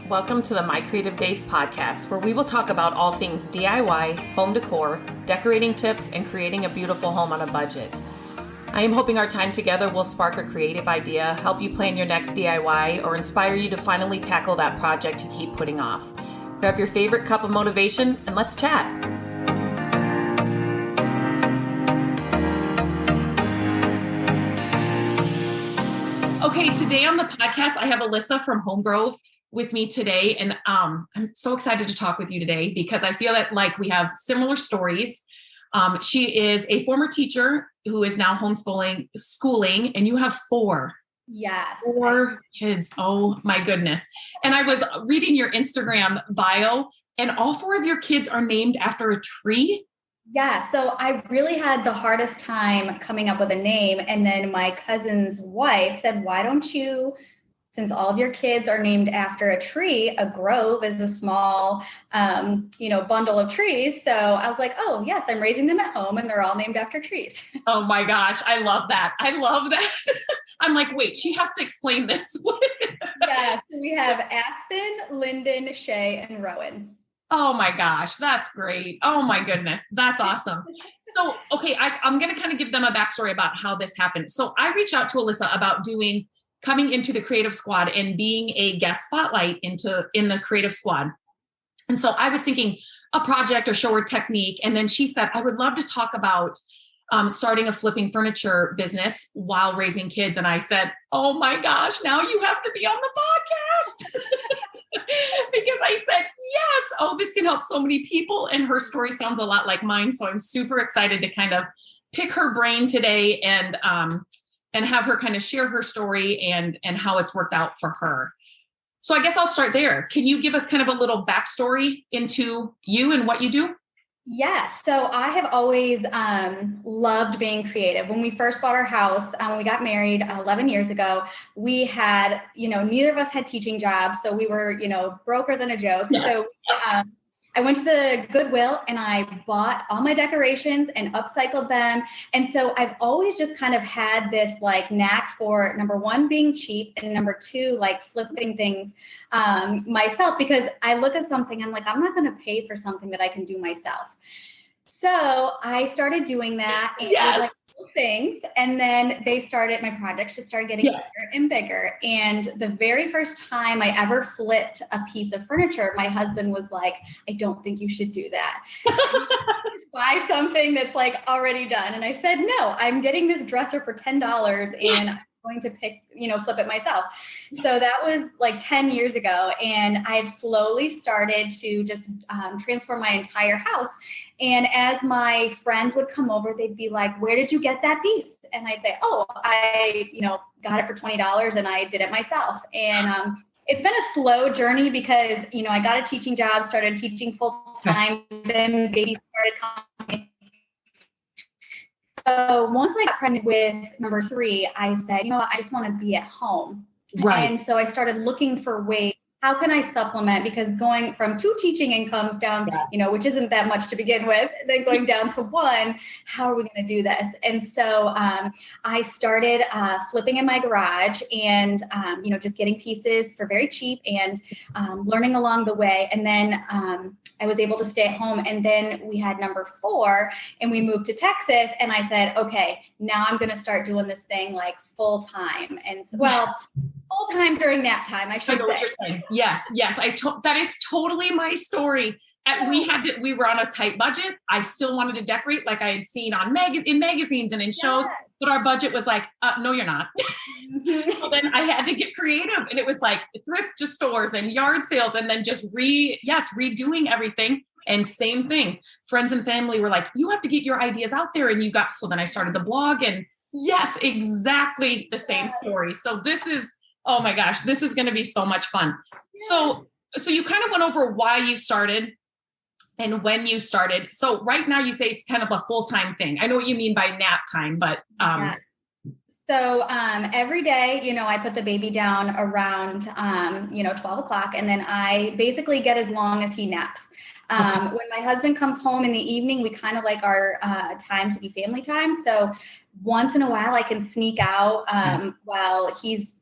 Welcome to the My Creative Days podcast, where we will talk about all things DIY, home decor, decorating tips, and creating a beautiful home on a budget. I am hoping our time together will spark a creative idea, help you plan your next DIY, or inspire you to finally tackle that project you keep putting off. Grab your favorite cup of motivation and let's chat. Okay, today on the podcast, I have Alissa from Home Grove with me today. And I'm so excited to talk with you today because I feel that like we have similar stories. She is a former teacher who is now schooling, and you have four. Yes. 4 kids. Oh my goodness. And I was reading your Instagram bio, and all 4 of your kids are named after a tree. Yeah. So I really had the hardest time coming up with a name. And then my cousin's wife said, why don't you, since all of your kids are named after a tree, a grove is a small, bundle of trees. So I was like, oh yes, I'm raising them at home and they're all named after trees. Oh my gosh. I love that. I'm like, wait, she has to explain this. Yeah. So we have Aspen, Linden, Shay, and Rowan. Oh my gosh, that's great. Oh my goodness, that's awesome. So, okay, I'm going to kind of give them a backstory about how this happened. So I reached out to Alissa about coming into the creative squad and being a guest spotlight in the creative squad. And so I was thinking a project or show or technique. And then she said, I would love to talk about starting a flipping furniture business while raising kids. And I said, oh my gosh, now you have to be on the podcast. Because I said, yes, oh, this can help so many people. And her story sounds a lot like mine. So I'm super excited to kind of pick her brain today and have her kind of share her story and how it's worked out for her. So I guess I'll start there. Can you give us kind of a little backstory into you and what you do? Yeah. So I have always loved being creative. When we first bought our house, when we got married 11 years ago, we had, neither of us had teaching jobs. So we were, broker than a joke. Yes. So I went to the Goodwill and I bought all my decorations and upcycled them. And so I've always just kind of had this like knack for number one, being cheap, and number two, like flipping things myself, because I look at something, I'm like, I'm not going to pay for something that I can do myself. So I started doing that. And yes. Like things. And then my projects just started getting bigger and bigger. And the very first time I ever flipped a piece of furniture, my husband was like, I don't think you should do that. Buy something that's like already done. And I said, no, I'm getting this dresser for $10 and I'm going to flip it myself. So that was like 10 years ago. And I've slowly started to just transform my entire house. And as my friends would come over, they'd be like, where did you get that piece? And I'd say, oh, I, got it for $20 and I did it myself. And it's been a slow journey because, I got a teaching job, started teaching full time, then baby started coming. So once I got pregnant with number 3, I said, I just want to be at home. Right. And so I started looking for ways, how can I supplement? Because going from 2 teaching incomes down, which isn't that much to begin with, then going down to 1, how are we going to do this? And so I started flipping in my garage and, just getting pieces for very cheap and learning along the way. And then I was able to stay at home. And then we had number 4 and we moved to Texas. And I said, okay, now I'm going to start doing this thing like full time. And full time during nap time, I should say. Yes. That is totally my story. And we were on a tight budget. I still wanted to decorate like I had seen in magazines and in shows, but our budget was like, no, you're not. So then I had to get creative, and it was like thrift stores and yard sales, and then just redoing everything. And same thing. Friends and family were like, you have to get your ideas out there. And so then I started the blog, and yes, exactly the same story. So this is, oh my gosh, this is going to be so much fun. So you kind of went over why you started and when you started. So right now you say it's kind of a full-time thing. I know what you mean by nap time, but So every day, I put the baby down around 12 o'clock, and then I basically get as long as he naps. When my husband comes home in the evening, we kind of like our time to be family time. So once in a while I can sneak out while he's,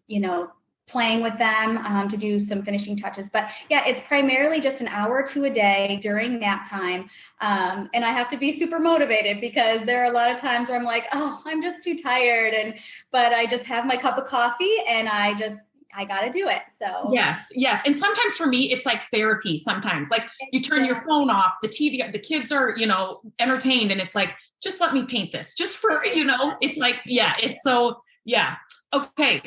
playing with them to do some finishing touches. But yeah, it's primarily just an hour or two a day during nap time. And I have to be super motivated because there are a lot of times where I'm like, oh, I'm just too tired. But I just have my cup of coffee and I got to do it. So yes. And sometimes for me, it's like therapy. Sometimes like you turn your phone off, the TV, the kids are, entertained, and it's like, just let me paint this just for, it's like, yeah, it's so, yeah. Okay.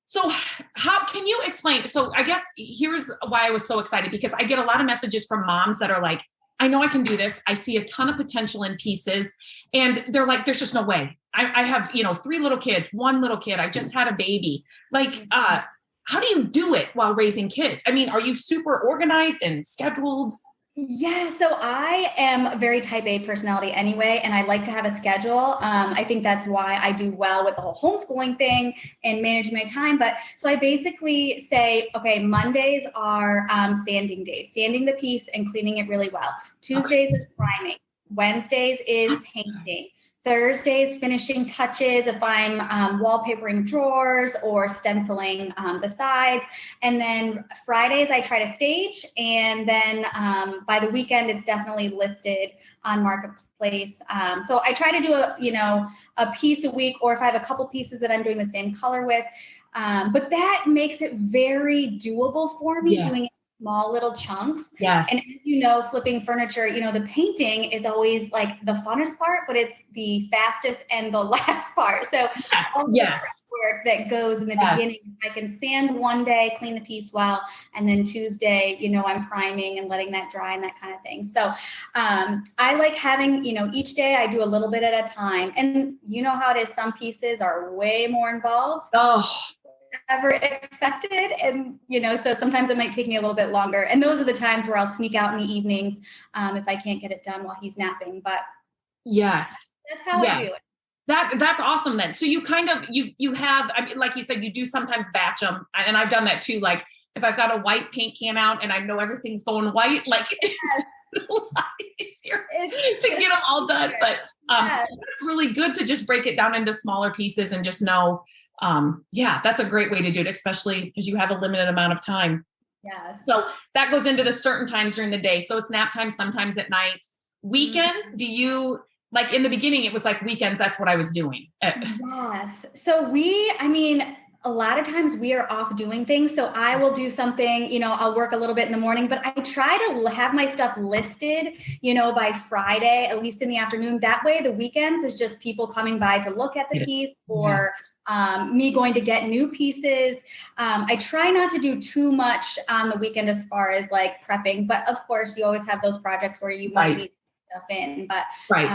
So how can you explain? So I guess here's why I was so excited, because I get a lot of messages from moms that are like, I know I can do this. I see a ton of potential in pieces. And they're like, there's just no way. I have, 3 little kids, 1 little kid. I just had a baby. Like, how do you do it while raising kids? I mean, are you super organized and scheduled? Yeah, so I am a very type A personality anyway, and I like to have a schedule. I think that's why I do well with the whole homeschooling thing and managing my time. But so I basically say, okay, Mondays are sanding days, sanding the piece and cleaning it really well. Tuesdays is priming. Wednesdays is painting. Thursdays, finishing touches if I'm wallpapering drawers or stenciling the sides. And then Fridays, I try to stage. And then by the weekend, it's definitely listed on Marketplace. So I try to do a piece a week, or if I have a couple pieces that I'm doing the same color with. But that makes it very doable for me, doing it small little chunks. Yes. And flipping furniture, the painting is always like the funnest part, but it's the fastest and the last part. So all the work that goes in the beginning, I can sand one day, clean the piece well, and then Tuesday, I'm priming and letting that dry and that kind of thing. So I like having, each day I do a little bit at a time. And you know how it is, some pieces are way more involved. Oh, ever expected. And, so sometimes it might take me a little bit longer. And those are the times where I'll sneak out in the evenings if I can't get it done while he's napping. But yes, that's how I do it. That's awesome then. So you kind of, you have, I mean, like you said, you do sometimes batch them. And I've done that too. Like if I've got a white paint can out and I know everything's going white, like it's a lot easier to get them all done. But it's really good to just break it down into smaller pieces and just know, that's a great way to do it, especially because you have a limited amount of time. Yes. So that goes into the certain times during the day. So it's nap time, sometimes at night. Weekends, do you, like in the beginning, it was like weekends, that's what I was doing. Yes. So a lot of times we are off doing things. So I will do something, I'll work a little bit in the morning, but I try to have my stuff listed, by Friday, at least in the afternoon. That way the weekends is just people coming by to look at the piece or me going to get new pieces. I try not to do too much on the weekend as far as like prepping, but of course you always have those projects where you might need stuff in, but so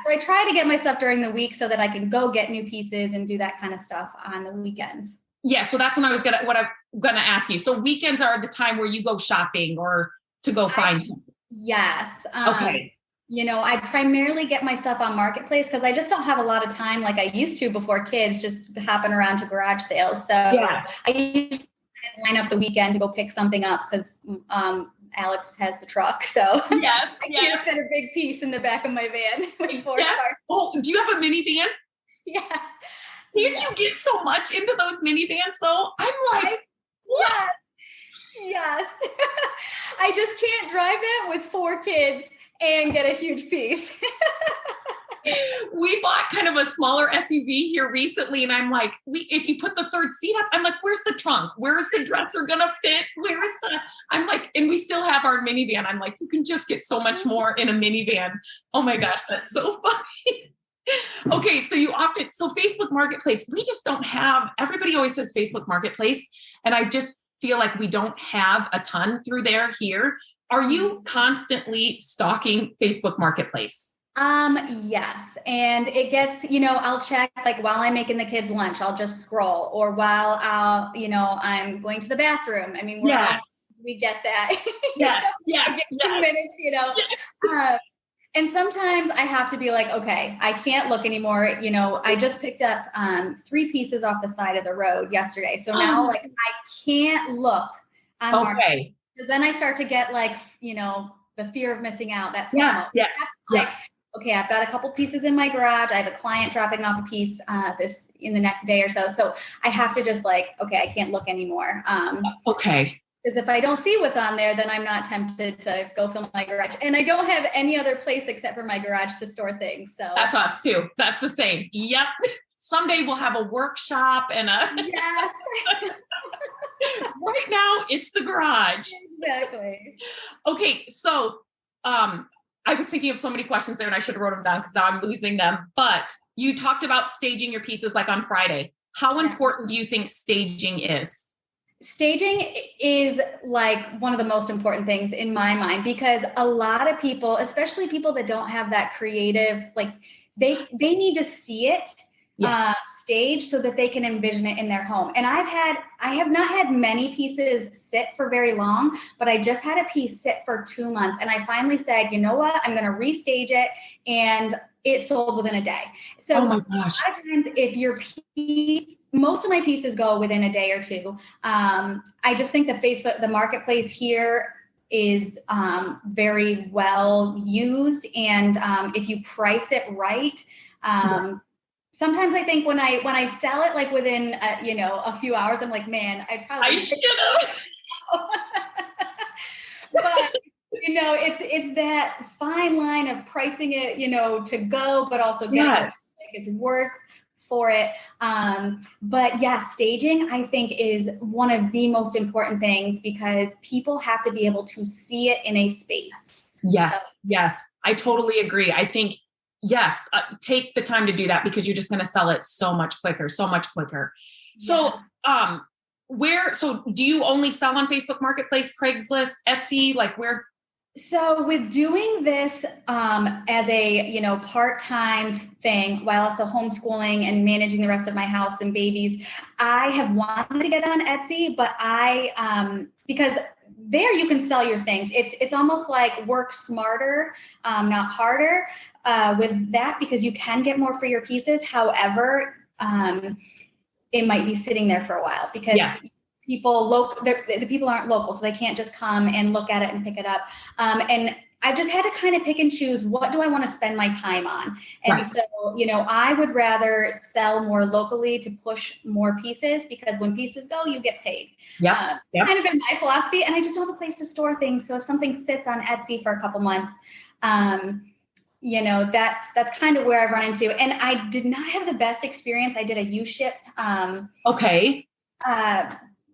I try to get my stuff during the week so that I can go get new pieces and do that kind of stuff on the weekends. Yeah. So that's when what I'm going to ask you. So weekends are the time where you go shopping or to go find. Yes. Okay. I primarily get my stuff on Marketplace because I just don't have a lot of time like I used to before kids, just hopping around to garage sales. So I usually line up the weekend to go pick something up because Alex has the truck. So I can't fit a big piece in the back of my van with 4 cars. Oh, do you have a minivan? Yes. Can't you get so much into those minivans though? I'm like, what? Yes. I just can't drive that with 4 kids and get a huge piece. We bought kind of a smaller SUV here recently. And I'm like, if you put the 3rd seat up, I'm like, where's the trunk? Where's the dresser going to fit? I'm like, and we still have our minivan. I'm like, you can just get so much more in a minivan. Oh my gosh, that's so funny. Okay. So Facebook Marketplace, we just don't have, everybody always says Facebook Marketplace. And I just feel like we don't have a ton through there here. Are you constantly stalking Facebook Marketplace? Yes. And it gets, I'll check like while I'm making the kids lunch, I'll just scroll, or while I'm going to the bathroom. I mean, we get that. Yes. Yes. 2 minutes, Yes. And sometimes I have to be like, okay, I can't look anymore. I just picked up 3 pieces off the side of the road yesterday. So now like I can't look on Marketplace. So then I start to get like, the fear of missing out. That yes. Like, okay, I've got a couple pieces in my garage. I have a client dropping off a piece this in the next day or so. So I have to just like, okay, I can't look anymore. Okay. Because if I don't see what's on there, then I'm not tempted to go film my garage. And I don't have any other place except for my garage to store things. So that's us too. That's the same. Yep. Someday we'll have a workshop and a yes. Right now it's the garage. Exactly. Okay. So I was thinking of so many questions there and I should have wrote them down because now I'm losing them. But you talked about staging your pieces like on Friday. How important do you think staging is? Staging is like one of the most important things in my mind, because a lot of people, especially people that don't have that creative, like they need to see it staged so that they can envision it in their home. And I have not had many pieces sit for very long, but I just had a piece sit for 2 months. And I finally said, you know what, I'm going to restage it. And it sold within a day. So oh my gosh. A lot of times if your piece, most of my pieces go within a day or two. I just think the marketplace here is very well used. And if you price it right, sometimes I think when I sell it, like within, a few hours, I'm like, man, I should have. But it's that fine line of pricing it, to go, but also getting it's worth for it. But yeah, staging, I think, is one of the most important things because people have to be able to see it in a space. Yes. I totally agree. I think, take the time to do that because you're just going to sell it so much quicker. So, so do you only sell on Facebook Marketplace, Craigslist, Etsy, like where? So with doing this as a part-time thing while also homeschooling and managing the rest of my house and babies, I have wanted to get on Etsy, but because there you can sell your things. It's almost like work smarter, not harder with that, because you can get more for your pieces. However, it might be sitting there for a while because the people aren't local, so they can't just come and look at it and pick it up. And I've just had to kind of pick and choose, what do I want to spend my time on? And so, I would rather sell more locally to push more pieces, because when pieces go, you get paid. Kind of been my philosophy, and I just don't have a place to store things. So if something sits on Etsy for a couple months, that's kind of where I've run into. And I did not have the best experience. I did a U-ship.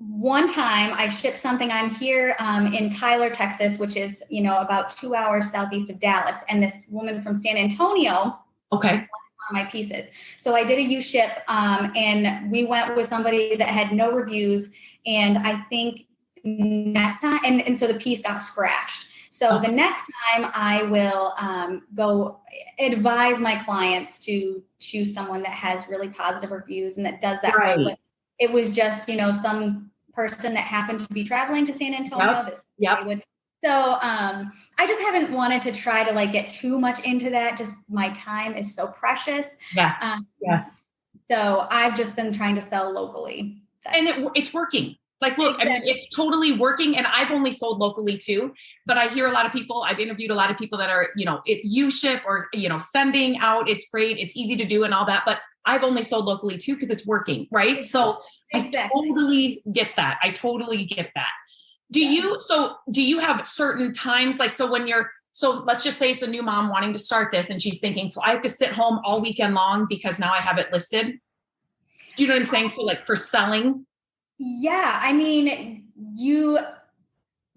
One time I shipped something. I'm here in Tyler, Texas, which is, about 2 hours southeast of Dallas. And this woman from San Antonio wanted one of my pieces. So I did a U-ship and we went with somebody that had no reviews. And I think next time, and so the piece got scratched. So the next time I will go advise my clients to choose someone that has really positive reviews and that does that. Right. It was just, some person that happened to be traveling to San Antonio. So I just haven't wanted to try to get too much into that. Just my time is so precious. Yes. So I've just been trying to sell locally. And it's working. Look, exactly. I mean, it's totally working. And I've only sold locally too, but I hear a lot of people, I've interviewed a lot of people that are, U-ship or, sending out. It's great. It's easy to do and all that, but I've only sold locally too, because it's working. Right. So I totally get that. Do you have certain times? So let's just say it's a new mom wanting to start this and she's thinking, so I have to sit home all weekend long because now I have it listed. Do you know what I'm saying? So for selling. Yeah. I mean, you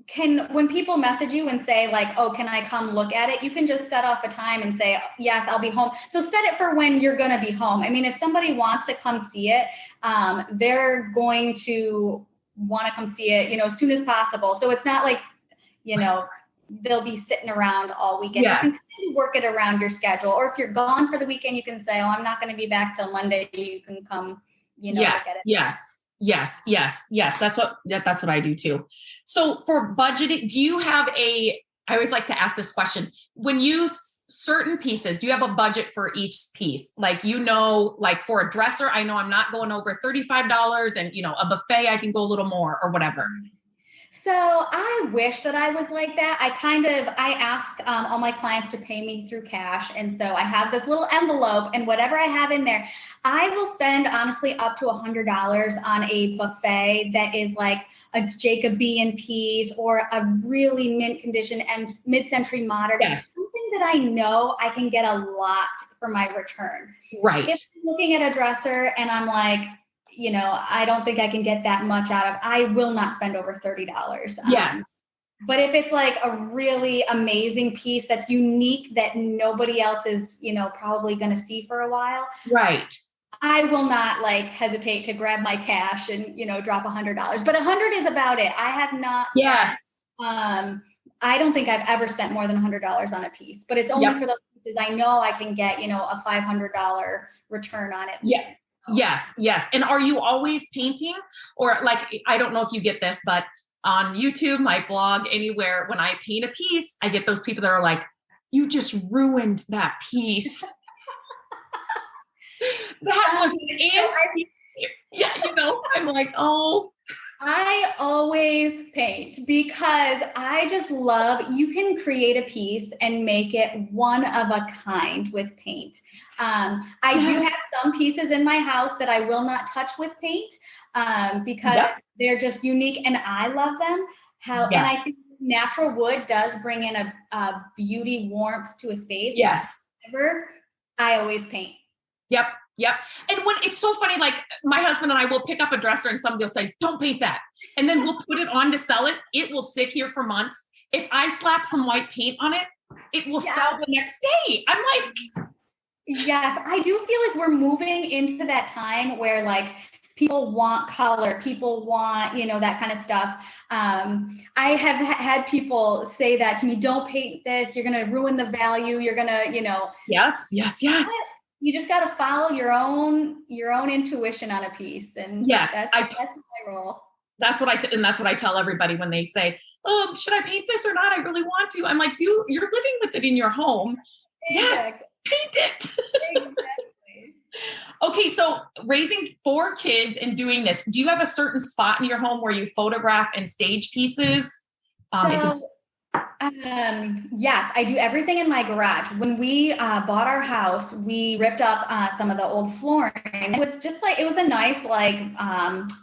can, when people message you and say oh, can I come look at it? You can just set off a time and say, yes, I'll be home. So set it for when you're going to be home. I mean, if somebody wants to come see it, they're going to want to come see it, as soon as possible. So it's not they'll be sitting around all weekend. Yes. You can work it around your schedule. Or if you're gone for the weekend, you can say, oh, I'm not going to be back till Monday. You can come, look at it. Yes. That's what I do too. So for budgeting, do you have I always like to ask this question, when you certain pieces, do you have a budget for each piece? For a dresser, I know I'm not going over $35 and, a buffet, I can go a little more or whatever. So I wish that I was like that. I ask all my clients to pay me through cash. And so I have this little envelope, and whatever I have in there, I will spend honestly up to $100 on a buffet that is like a Jacobean piece or a really mint condition and mid-century modern. Yes. Something that I know I can get a lot for my return. Right. If I'm looking at a dresser and I'm like, I don't think I can get that much out of, I will not spend over $30. Yes. But if it's like a really amazing piece that's unique that nobody else is, probably going to see for a while. Right. I will not like hesitate to grab my cash and, drop $100, but 100 is about it. I have not. Yes. I don't think I've ever spent more than $100 on a piece, but it's only for those pieces I know I can get, a $500 return on it. Yes. Yes. Yes. And are you always painting, or like, I don't know if you get this, but on YouTube, my blog, anywhere, when I paint a piece, I get those people that are like, you just ruined that piece. That was an antique. Yeah. I'm like, oh. I always paint because I just love, you can create a piece and make it one of a kind with paint. I do have some pieces in my house that I will not touch with paint because they're just unique and I love them. And I think natural wood does bring in a beauty, warmth to a space. Yes. However, I always paint. Yep. Yep. And when it's so funny, like my husband and I will pick up a dresser and somebody will say, don't paint that. And then we'll put it on to sell it. It will sit here for months. If I slap some white paint on it, it will sell the next day. I'm like, yes, I do feel like we're moving into that time where like people want color, people want, that kind of stuff. I have had people say that to me, don't paint this. You're going to ruin the value. You're going to, Yes. You just got to follow your own intuition on a piece. And that's my role. That's what I tell everybody when they say, oh, should I paint this or not? I really want to. I'm like, you're living with it in your home. Exactly. Yes, paint it. Exactly. Okay. So raising 4 kids and doing this, do you have a certain spot in your home where you photograph and stage pieces? Yes, I do everything in my garage. When we bought our house, we ripped up some of the old flooring. It was just like, it was a nice like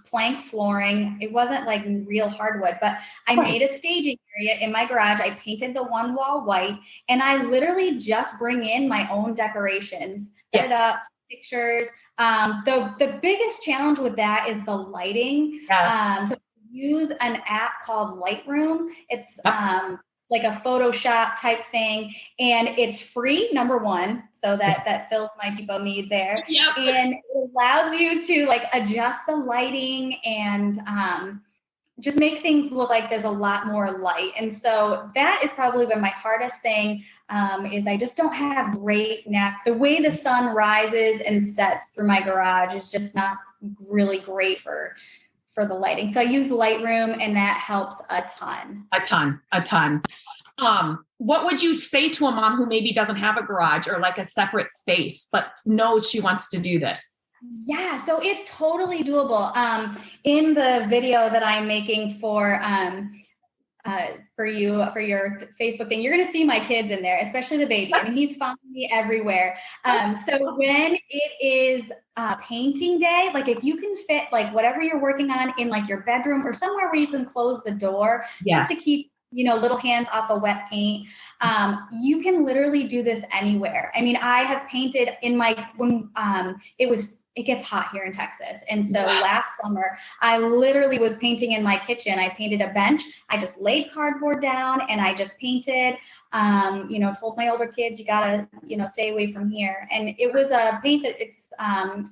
plank flooring. It wasn't like real hardwood, but I made a staging area in my garage. I painted the one wall white, and I literally just bring in my own decorations, set it up, pictures. The biggest challenge with that is the lighting. Yes. So use an app called Lightroom. It's like a Photoshop type thing, and it's free, number one. So that fills my depot need there. Yep. And it allows you to like adjust the lighting and just make things look like there's a lot more light. And so that is probably been my hardest thing is I just don't have great the way the sun rises and sets through my garage is just not really great for the lighting. So I use Lightroom, and that helps a ton. A ton. What would you say to a mom who maybe doesn't have a garage or like a separate space, but knows she wants to do this? Yeah, so it's totally doable. In the video that I'm making for your Facebook thing, you're going to see my kids in there, especially the baby. I mean, he's following me everywhere. So when it is painting day, like if you can fit like whatever you're working on in like your bedroom or somewhere where you can close the door just to keep, little hands off of wet paint. You can literally do this anywhere. I mean, I have painted it gets hot here in Texas. And so last summer, I literally was painting in my kitchen. I painted a bench. I just laid cardboard down and I just painted, told my older kids, you gotta, stay away from here. And it was a paint that it's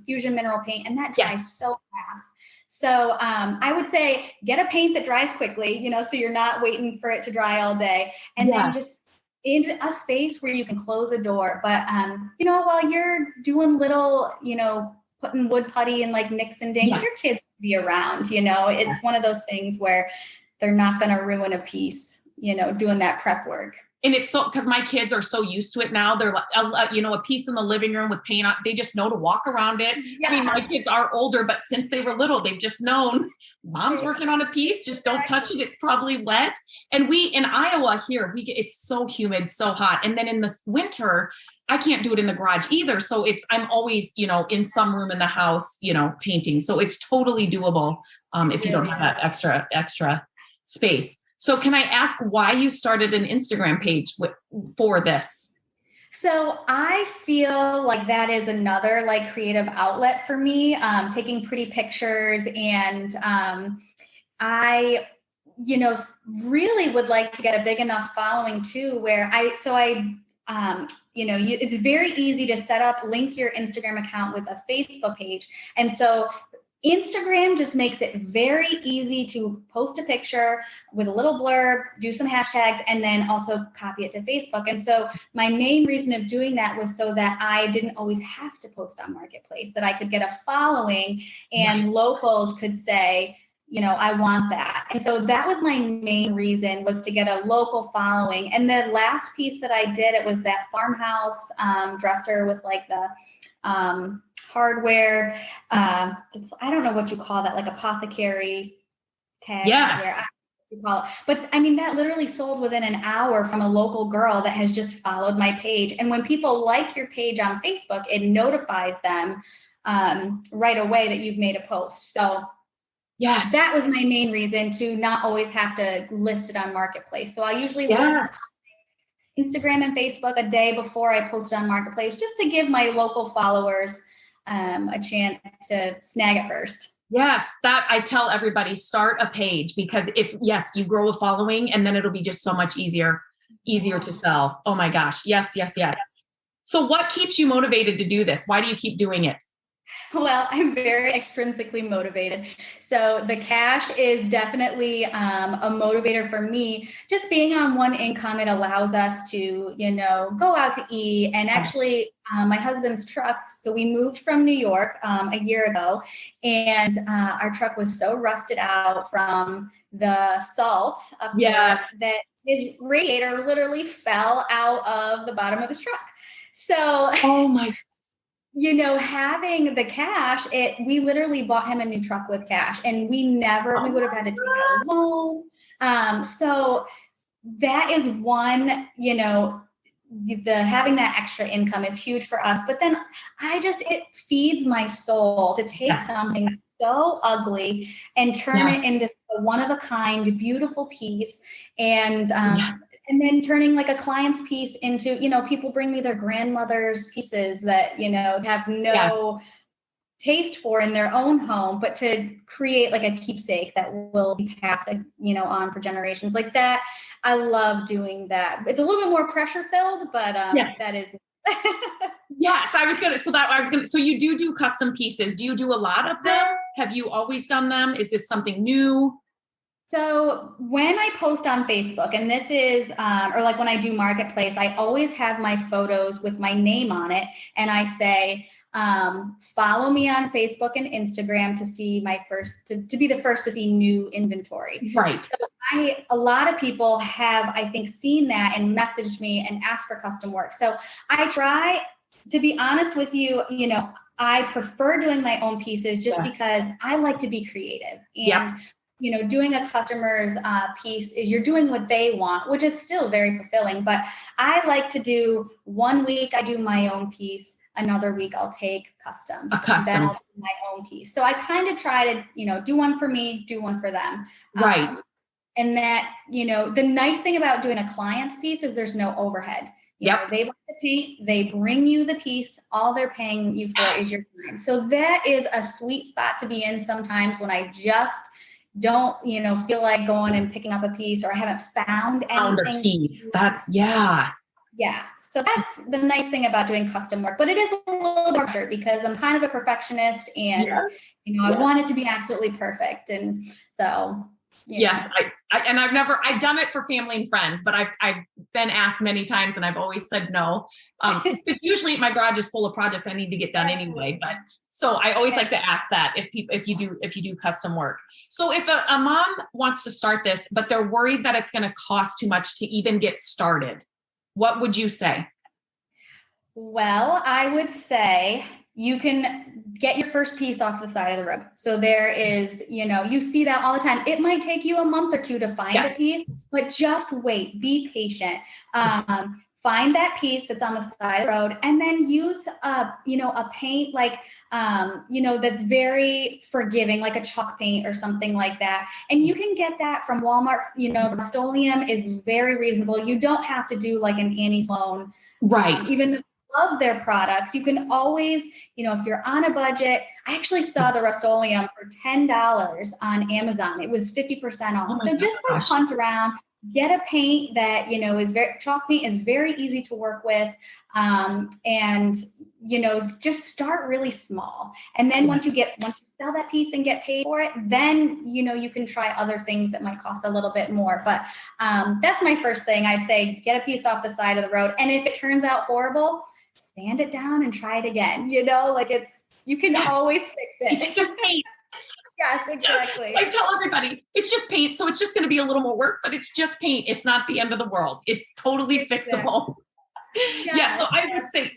fusion mineral paint, and that dries so fast. So I would say get a paint that dries quickly, so you're not waiting for it to dry all day. And then just in a space where you can close a door. But, while you're doing little, putting wood putty and like nicks and dinks, your kids will be around, it's one of those things where they're not going to ruin a piece, doing that prep work. And it's so, because my kids are so used to it now. They're like, a piece in the living room with paint on. They just know to walk around it. Yeah. I mean, my kids are older, but since they were little, they've just known mom's working on a piece. Just don't touch it. It's probably wet. And we, in Iowa here, it's so humid, so hot. And then in the winter, I can't do it in the garage either. So I'm always, in some room in the house, painting. So it's totally doable if you don't have that extra space. So can I ask why you started an Instagram page for this? So I feel like that is another like creative outlet for me, taking pretty pictures. And I really would like to get a big enough following too, where it's very easy to set up, link your Instagram account with a Facebook page. And so Instagram just makes it very easy to post a picture with a little blurb, do some hashtags, and then also copy it to Facebook. And so my main reason of doing that was so that I didn't always have to post on Marketplace, that I could get a following and locals could say, I want that. And so that was my main reason, was to get a local following. And the last piece that I did, it was that farmhouse dresser with like the hardware. I don't know what you call that, like apothecary tag. Yes. I don't know what you call it. But I mean, that literally sold within an hour from a local girl that has just followed my page. And when people like your page on Facebook, it notifies them right away that you've made a post. So yes, that was my main reason, to not always have to list it on Marketplace. So I usually list Instagram and Facebook a day before I post it on Marketplace, just to give my local followers a chance to snag it first. Yes, that I tell everybody, start a page, because you grow a following, and then it'll be just so much easier to sell. Oh my gosh. Yes. So what keeps you motivated to do this? Why do you keep doing it? Well, I'm very extrinsically motivated. So the cash is definitely a motivator for me. Just being on one income, it allows us to, go out to eat. And actually, my husband's truck, so we moved from New York a year ago, and our truck was so rusted out from the salt up there that his radiator literally fell out of the bottom of his truck. So, oh my having the cash, we literally bought him a new truck with cash, and we would have had to take out a loan. So that is one, having that extra income is huge for us. But then it feeds my soul to take something so ugly and turn it into a one of a kind, beautiful piece. And then turning like a client's piece into, people bring me their grandmother's pieces that, have no taste for in their own home, but to create like a keepsake that will be passed, on for generations like that. I love doing that. It's a little bit more pressure filled, but that is. Yes, so you do custom pieces. Do you do a lot of them? Have you always done them? Is this something new? So when I post on Facebook, and this is, or like when I do Marketplace, I always have my photos with my name on it. And I say, follow me on Facebook and Instagram to see to be the first to see new inventory. Right. So a lot of people have, I think, seen that and messaged me and asked for custom work. So I try, to be honest with you, I prefer doing my own pieces just because I like to be creative. And doing a customer's piece is you're doing what they want, which is still very fulfilling. But I like to do, one week I do my own piece, another week I'll take custom. Then I'll do my own piece. So I kind of try to, do one for me, do one for them. Right. And that, the nice thing about doing a client's piece is there's no overhead. They want the paint, they bring you the piece, all they're paying you for is your time. So that is a sweet spot to be in sometimes when I just don't, feel like going and picking up a piece, or I haven't found anything. A piece. Yeah. So that's the nice thing about doing custom work, but it is a little harder because I'm kind of a perfectionist, and, I want it to be absolutely perfect. And so, yes, I've done it for family and friends, but I've been asked many times and I've always said no. Usually my garage is full of projects I need to get done anyway, but so I always like to ask that if you do custom work. So if a mom wants to start this, but they're worried that it's going to cost too much to even get started, what would you say? Well, I would say you can get your first piece off the side of the road. So there is, you see that all the time. It might take you a month or two to find a piece, but just wait, be patient. Find that piece that's on the side of the road, and then use a paint that's very forgiving, like a chalk paint or something like that. And you can get that from Walmart. Rust-Oleum is very reasonable. You don't have to do like an Annie Sloan. Right. Even though I love their products, you can always, if you're on a budget, I actually saw the Rust-Oleum for $10 on Amazon. It was 50% off. So just go hunt around. Get a paint that, chalk paint is very easy to work with. And, just start really small. And then once you sell that piece and get paid for it, then, you can try other things that might cost a little bit more. But that's my first thing. I'd say get a piece off the side of the road. And if it turns out horrible, sand it down and try it again. You can always fix it. It's just paint. Yes, exactly. I tell everybody, it's just paint. So it's just going to be a little more work, but it's just paint. It's not the end of the world. It's totally fixable. So I would say,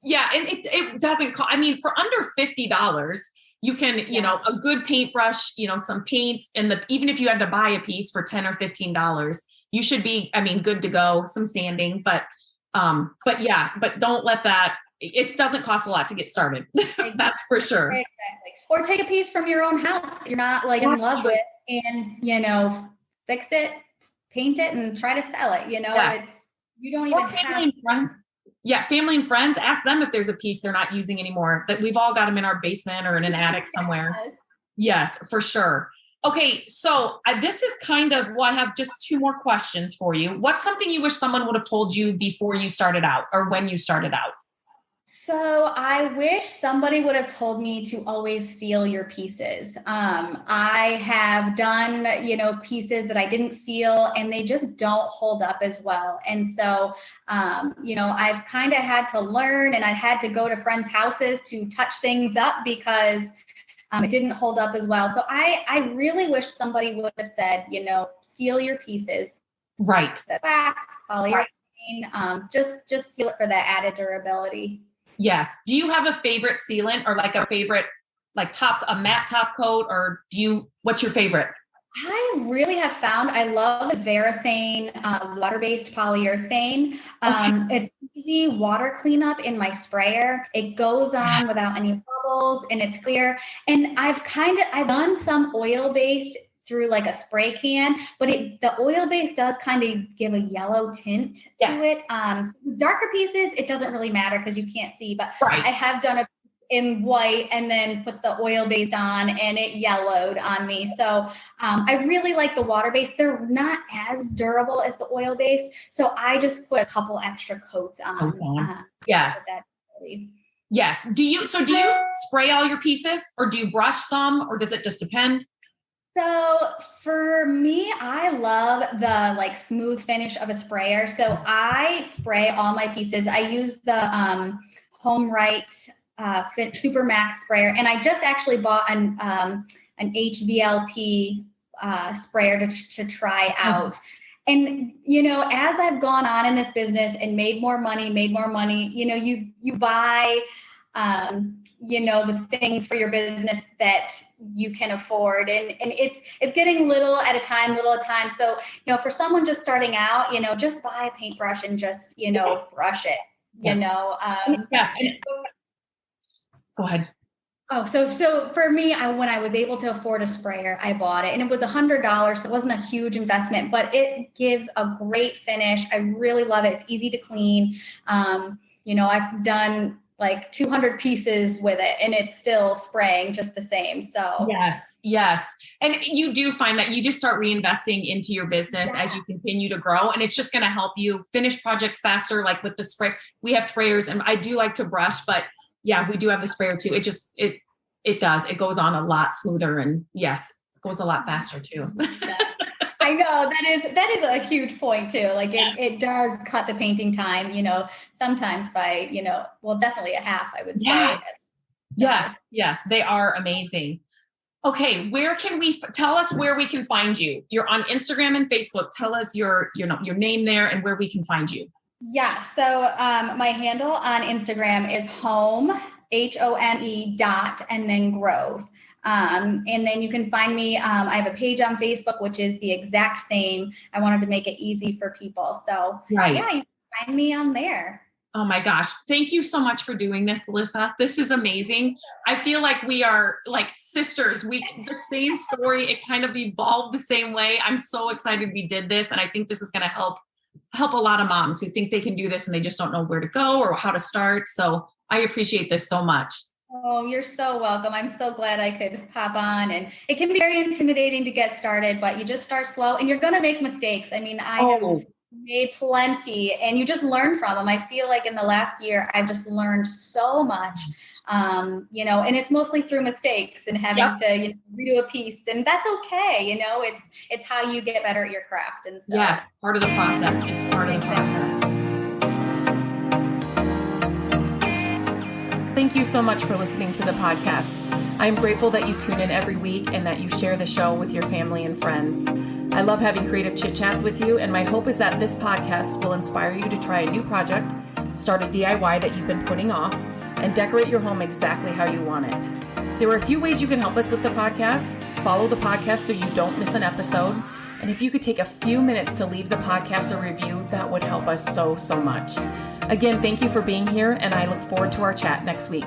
and it doesn't cost, for under $50, you can, a good paintbrush, some paint, and even if you had to buy a piece for $10 or $15, you should be, good to go, some sanding, but don't let that, it doesn't cost a lot to get started. That's for sure. Exactly. Or take a piece from your own house that you're not in love with, and, fix it, paint it, and try to sell it. You don't even have. Family and friends, ask them if there's a piece they're not using anymore, that we've all got them in our basement or in an attic somewhere. Yes, for sure. Okay. So this is I have just two more questions for you. What's something you wish someone would have told you before you started out or when you started out? So I wish somebody would have told me to always seal your pieces. I have done, pieces that I didn't seal and they just don't hold up as well. And so, I've kind of had to learn, and I had to go to friends' houses to touch things up because it didn't hold up as well. So I really wish somebody would have said, seal your pieces. Right. The wax, polyurethane, just seal it for that added durability. Yes. Do you have a favorite sealant or like a favorite, a matte top coat, or what's your favorite? I really have found, I love the Varathane water-based polyurethane. It's easy water cleanup in my sprayer. It goes on without any bubbles and it's clear. And I've done some oil-based through like a spray can, but the oil base does kind of give a yellow tint to it. So with darker pieces, it doesn't really matter because you can't see, but I have done it in white and then put the oil based on and it yellowed on me. So I really like the water based. They're not as durable as the oil based. So I just put a couple extra coats on. Yes. Yes. Do you spray all your pieces, or do you brush some, or does it just depend? So for me, I love the smooth finish of a sprayer. So I spray all my pieces. I use the Home Right Super Max sprayer, and I just actually bought an HVLP sprayer to try out. And as I've gone on in this business and made more money, you buy the things for your business that you can afford. And it's getting little at a time. So, for someone just starting out, just buy a paintbrush and just, brush it, Go ahead. Oh, so for me, when I was able to afford a sprayer, I bought it, and it was $100. So it wasn't a huge investment, but it gives a great finish. I really love it. It's easy to clean. I've done 200 pieces with it and it's still spraying just the same. So yes. And you do find that you just start reinvesting into your business as you continue to grow, and it's just going to help you finish projects faster. Like with the spray, we have sprayers, and I do like to brush, but we do have the sprayer too. It goes on a lot smoother, and it goes a lot faster too. I know that is a huge point too. It does cut the painting time, sometimes by, definitely a half, I would say. Yes. They are amazing. Okay. Tell us where we can find you? You're on Instagram and Facebook. Tell us your name there and where we can find you. Yeah. So my handle on Instagram is home, HOME dot, and then Grove. And then you can find me. I have a page on Facebook, which is the exact same. I wanted to make it easy for people. So Right. yeah, you can find me on there. Oh my gosh. Thank you so much for doing this, Alissa. This is amazing. I feel like we are like sisters. The same story. It kind of evolved the same way. I'm so excited we did this. And I think this is going to help a lot of moms who think they can do this and they just don't know where to go or how to start. So I appreciate this so much. Oh, you're so welcome. I'm so glad I could hop on. And it can be very intimidating to get started, but you just start slow and you're going to make mistakes. I mean, I have made plenty and you just learn from them. I feel like in the last year, I've just learned so much, and it's mostly through mistakes and having to redo a piece, and that's okay. It's how you get better at your craft. And so yes, part of the process. It's part of the process. Thank you so much for listening to the podcast. I'm grateful that you tune in every week and that you share the show with your family and friends. I love having creative chit chats with you, and my hope is that this podcast will inspire you to try a new project, start a DIY that you've been putting off, and decorate your home exactly how you want it. There are a few ways you can help us with the podcast. Follow the podcast so you don't miss an episode. And if you could take a few minutes to leave the podcast a review, that would help us so much. Again, thank you for being here, and I look forward to our chat next week.